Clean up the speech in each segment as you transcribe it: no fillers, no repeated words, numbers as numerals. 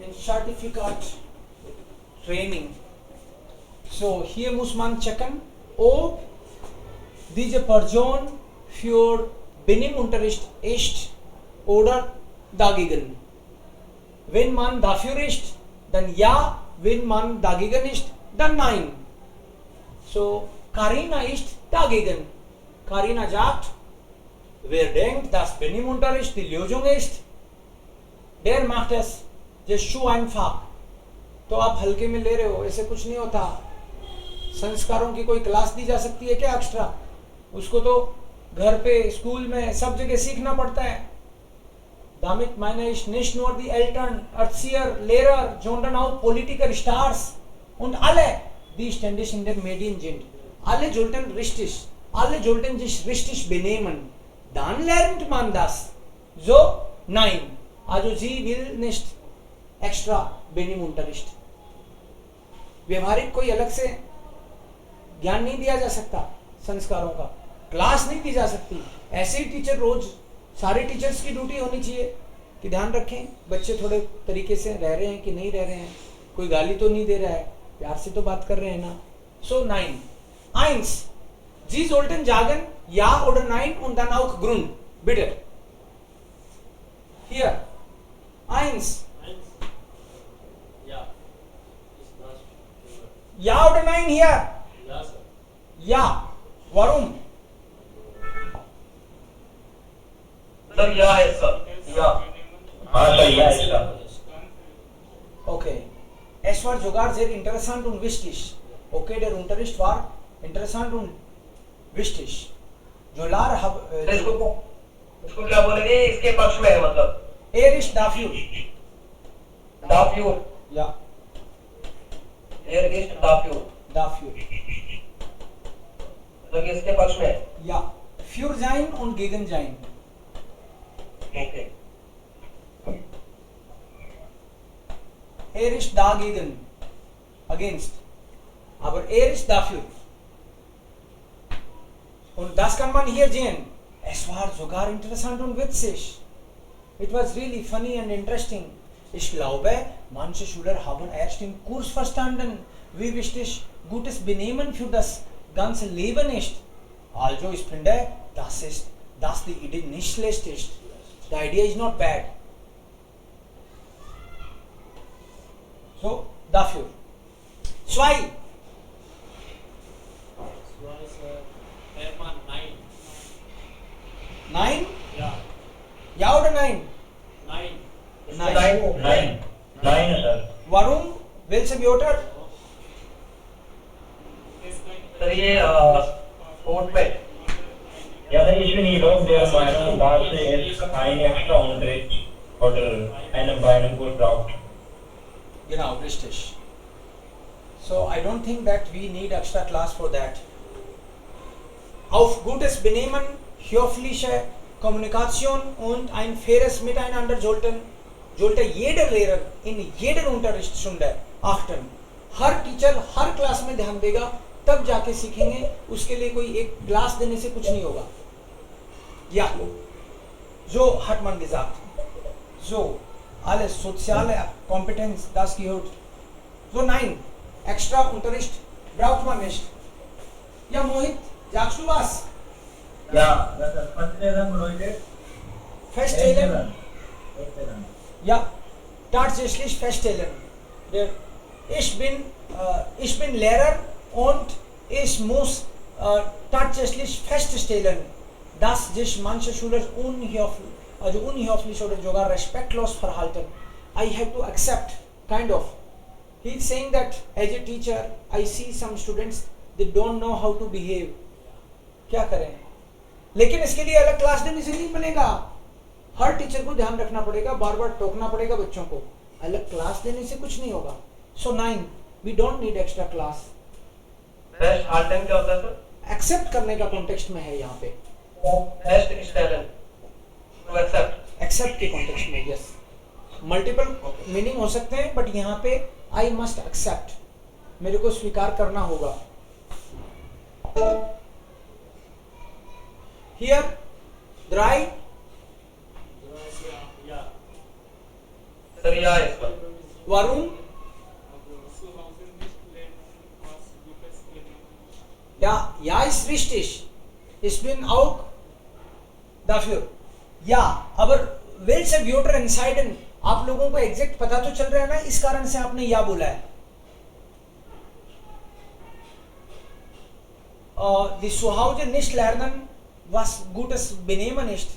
in certificate training. So hier muss man checken, ob diese Person für Benimunterricht ist oder dagegen. Wenn man dafür ist, dann ja, wenn man dagegen ist, dann nein. So, Karina ist dagegen. Karina sagt, wer denkt, dass Benimunterricht die Lösung ist, der macht es just zu einfach. तो आप हल्के में ले रहे हो, ऐसे कुछ नहीं होता. संस्कारों की कोई क्लास दी जा सकती है क्या एक्स्ट्रा? उसको तो घर पे, स्कूल में, सब जगह सीखना पड़ता है. Damit meine ich nicht nur die Eltern, Erzieher, Lehrer, sondern auch Politiker, Stars und alle, die ständig in den Medien sind. Alle sollten sich richtig benehmen. Dann lernt man das. So, nein. Also sie will nicht extra Benimunterricht. व्यवहारिक कोई अलग से ज्ञान नहीं दिया जा सकता, संस्कारों का क्लास नहीं दी जा सकती. ऐसे ही टीचर रोज, सारे टीचर्स की ड्यूटी होनी चाहिए कि ध्यान रखें बच्चे थोड़े तरीके से रह रहे हैं कि नहीं रह रहे हैं, कोई गाली तो नहीं दे रहा है, प्यार से तो बात कर रहे हैं ना. सो 9. 1. Sie sollten sagen ja oder nein und dann auch Grund. Bitte. Hier. 1. Ja oder nein hier? Ja, sir. Ja. Warum? Sir, ja है sir. Ja. हाँ sir, ja है sir. Okay. Es war sogar sehr interessant und wichtig. Okay, der Unterricht war interessant und wichtig. जो लार इसको क्या बोलेंगे, इसके पक्ष में है मतलब. ist dafür. Dafür. Ja. Ist dafür. Dafür. मतलब इसके पक्ष में है. Ja. Für sein und gegen sein. Okay. Ist dagegen. Against. Aber ist dafür. Und das kann man hier sehen. Es war sogar interessant und witzig. It was really funny and interesting. Ich glaube, manche Schüler haben erst im Kurs verstanden, wie wichtig gutes Benehmen für das ganze Leben ist. Also ich finde, dass die Idee nicht schlecht ist. The idea is not bad. So, dafür. 2. Nein? Ja. Ja oder nein? Nein. Nein, sir. Warum? Welche Wörter? Sir, ये sport पे. Ja, dann ich bin jedoch der Meinung, dass es ein extra Unterricht oder bei einem Kurs braucht. Genau, richtig. So, I don't think that we need extra class for that. Auf gutes Benehmen, höfliche Kommunikation und ein faires Miteinander sollte jeder Lehrer in jeder Unterrichtsstunde achten. Her teacher her class में ध्यान देगा, तब जाके सीखेंगे. उसके लिए कोई एक क्लास देने से कुछ नहीं होगा. Ja, so hat man gesagt. So, alles soziale Kompetenz, das gehört. So, nein, extra Unterricht braucht man nicht. Ja, Mohit, sagst du was? Ja, das Festtelen bedeutet Feststellen? Ja, tatsächlich feststellen. Ich bin Lehrer und ich muss tatsächlich feststellen, dass sich manche Schüler unhöflich oder sogar respektlos verhalten. I have to accept, kind of. He is saying that as a teacher, I see some students, they don't know how to behave. क्या करें? लेकिन इसके लिए अलग class देने से नहीं बनेगा. हर टीचर को ध्यान रखना पड़ेगा, बार बार टोकना पड़ेगा बच्चों को. अलग क्लास देने से कुछ नहीं होगा. So 9, we don't need extra class. Festhalten क्या होता है सर? एक्सेप्ट करने का कॉन्टेक्स्ट में है यहाँ पे. Feststellen. To accept. एक्सेप्ट के कॉन्टेक्स्ट में, यस. मल्टीपल मीनिंग हो सकते हैं, बट यहाँ पे आई मस्ट एक्सेप्ट, मेरे को स्वीकार करना होगा. Here, 3. सर, या इसका. Warum? Ja ist richtig. Ich bin auch dafür. Ja, aber welche Wörter entscheiden? आप लोगों को एग्जैक्ट पता तो चल रहा है ना, इस कारण से आपने या बोला है. Die Zuhause nicht lernen, was Gutes benehmen ist.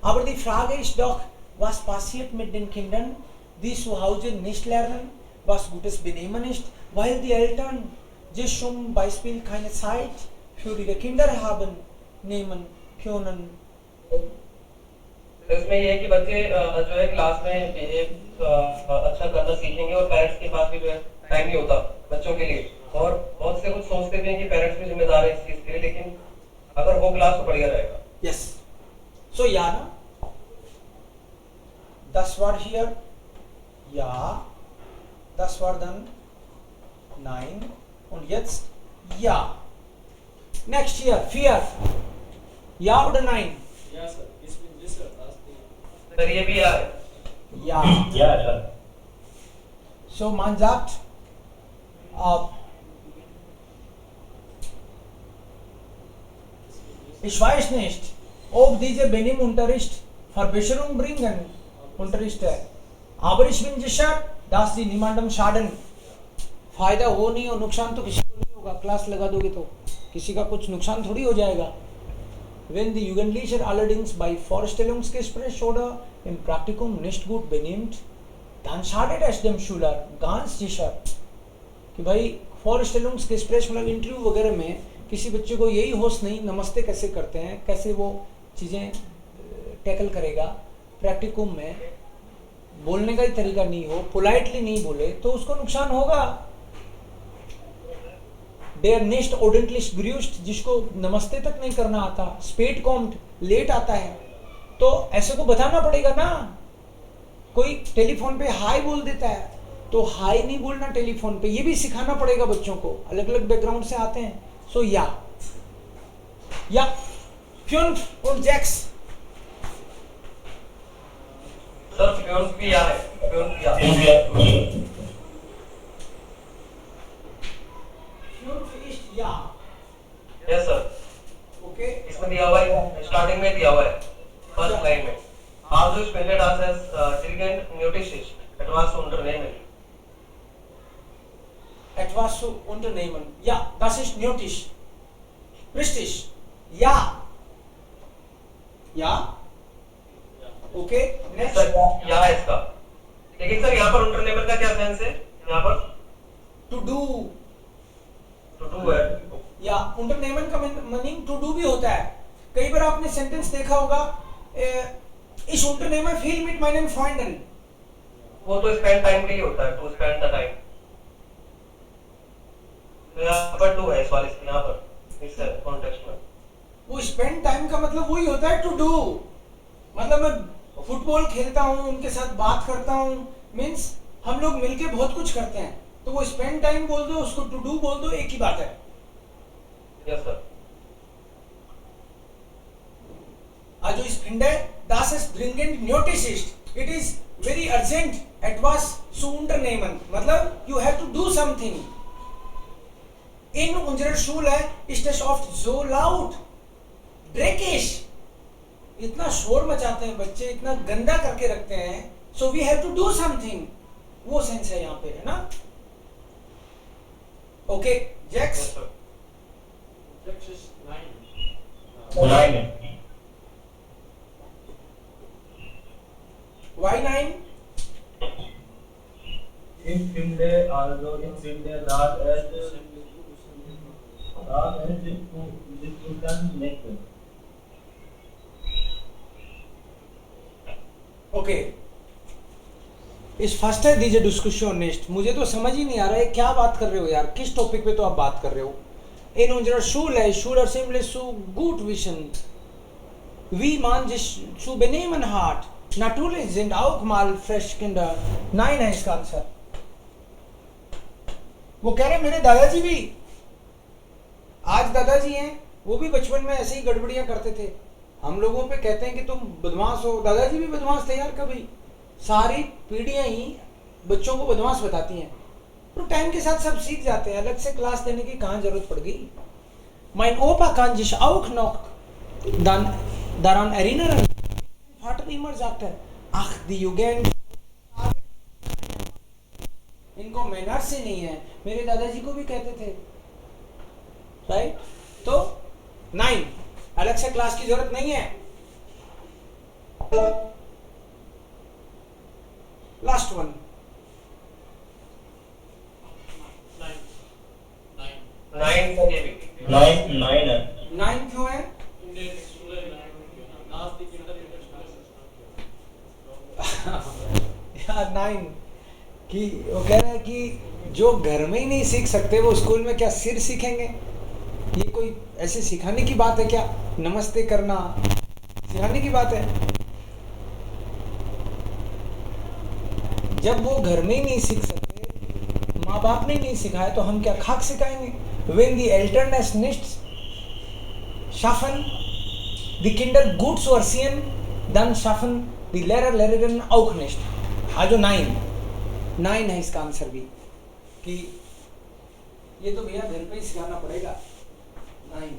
Aber die Frage ist doch, was passiert mit den Kindern, die zu Hause nicht lernen, was Gutes benehmen ist, weil die Eltern sich zum Beispiel keine Zeit für ihre Kinder haben, nehmen können. इसमें ये है कि बच्चे जो है class में behave अच्छा करना सीखेंगे और पेरेंट्स के पास भी जो है टाइम नहीं होता बच्चों के लिए, और बहुत से कुछ सोचते भी हैं कि पेरेंट्स भी जिम्मेदार है इस चीज के लिए, लेकिन अगर वो क्लास तो बढ़िया रहेगा. Yes. So ja, ne? Das war hier ja, das war dann nein und jetzt ja. Next hier 4. Ja oder nein? Ja, sir. Ich bin sicher, dass die sir ये भी यार Ja. Ja, sir. So man sagt, ich weiß nicht, ob diese Benimm-Unterricht Verbesserung bringen. Unterricht है. Aber ich bin sicher, dass sie niemandem schaden. फायदा हो नहीं हो, नुकसान तो किसी को नहीं होगा. क्लास लगा दोगे तो किसी का कुछ नुकसान थोड़ी हो जाएगा. Wenn die Jugendlichen allerdings bei Vorstellungsgespräch oder im Praktikum nicht gut benimmt, dann schadet es dem Schüler ganz sicher. कि भाई Vorstellungsgespräch मतलब इंटरव्यू वगैरह में किसी बच्चे को यही होश नहीं नमस्ते कैसे करते हैं, कैसे वो चीज़ें टैकल करेगा, प्रैक्टिकम में बोलने का ही तरीका नहीं हो, पोलाइटली नहीं बोले तो उसको नुकसान होगा. Der nicht ordentlich grüßt, जिसको नमस्ते तक नहीं करना आता, spät kommt, लेट आता है, तो ऐसे को बताना पड़ेगा ना. कोई टेलीफोन पे हाय बोल देता है तो हाय नहीं बोलना टेलीफोन पे, ये भी सिखाना पड़ेगा बच्चों को, अलग अलग बैकग्राउंड से आते हैं. सो या 5 und 6. सर फ्यूल्स भी या है, फ्यूल्स या या यस सर. ओके. इसमें दिया हुआ है, स्टार्टिंग में दिया हुआ है फर्स्ट लाइन में, आप जो spended as dirigent nötig ist, etwas zu unternehmen. Etwas zu unternehmen. Ja, das ist nötig. Richtig. Ja. Ja. Okay. Next. Sir या है इसका, लेकिन सर यहाँ पर unternehmen का क्या सेंस है, यहाँ पर टू डू. to do है. या unternehmen का मीनिंग टू डू भी होता है. कई बार आपने सेंटेंस देखा होगा, ich unternehme viel mit meinen Freunden. वो तो स्पेंड टाइम के लिए होता है, टू स्पेंड द टाइम. तो यहाँ पर टू है इस वाले यहाँ पर इस कॉन्टेक्स्ट में. वो स्पेंड टाइम का मतलब वही होता है टू डू. मतलब मैं फुटबॉल खेलता हूँ, उनके साथ बात करता हूँ, मीन्स हम लोग मिलके बहुत कुछ करते हैं, तो वो स्पेंड टाइम बोल दो, उसको टू डू बोल दो, एक ही बात है. Yes sir. Also ich finde, das ist dringend nötig ist. It is very urgent. Etwas zu unternehmen. मतलब you have to do something. In unserer Schule ist es oft so laut, dreckig. इतना शोर मचाते हैं बच्चे, इतना गंदा करके रखते हैं. So we have to do something. वो सेंस है यहाँ पे, है ना? Okay, Jax. Yes, sir. Six is 9. 9. Why 9? Ich finde also, ich finde, dass es Diskutanten nicht sind. Okay. इस फर्स्ट है दीजिए डिस्कशन नेक्स्ट. मुझे तो समझ ही नहीं आ रहा है क्या बात कर रहे हो यार, किस टॉपिक पे तो आप बात कर रहे हो. In unserer Schule simply zu gut wissen, wie man sich zu benehmen hat. Natürlich sind auch mal Freshkinder. Nein है इसका आंसर. वो कह रहे मेरे दादाजी भी, आज दादाजी हैं, वो भी बचपन में ऐसे ही गड़बड़ियां करते थे. हम लोगों पे कहते हैं कि तुम बदमाश हो, दादाजी भी बदमाश थे यार. कभी सारी पीढ़ियां ही बच्चों को बदमाश बताती हैं, तो टाइम के साथ सब सीख जाते हैं, अलग से क्लास देने की कहाँ जरूरत पड़ गई। Mein Opa kann sich auch noch dann daran erinnern. Vater immer sagte, ach die Jugend, इनको मैनर्स ही नहीं है, मेरे दादाजी को भी कहते थे, राइट। तो 9 अलग से क्लास की जरूरत नहीं है। लास्ट वन, 9 का ये भी 9 है। 9 क्यों है? Indian school 9. Last the kindergarten class. यार 9 कि वो कह रहा है कि जो घर में ही नहीं सीख सकते वो स्कूल में क्या सिर सीखेंगे? ये कोई ऐसे सिखाने की बात है क्या? नमस्ते करना सिखाने की बात है? जब वो घर में ही नहीं सीख सकते, माँ बाप ने नहीं सिखाया, तो हम क्या खाक सिखाएंगे? When the Elterness nicht schaffen, die Kinder gut zu erziehen, dann schaffen die Lehrerinnen auch nicht. also 9 है इसका आंसर भी, कि ये तो भैया घर पे ही सिखाना पड़ेगा। 9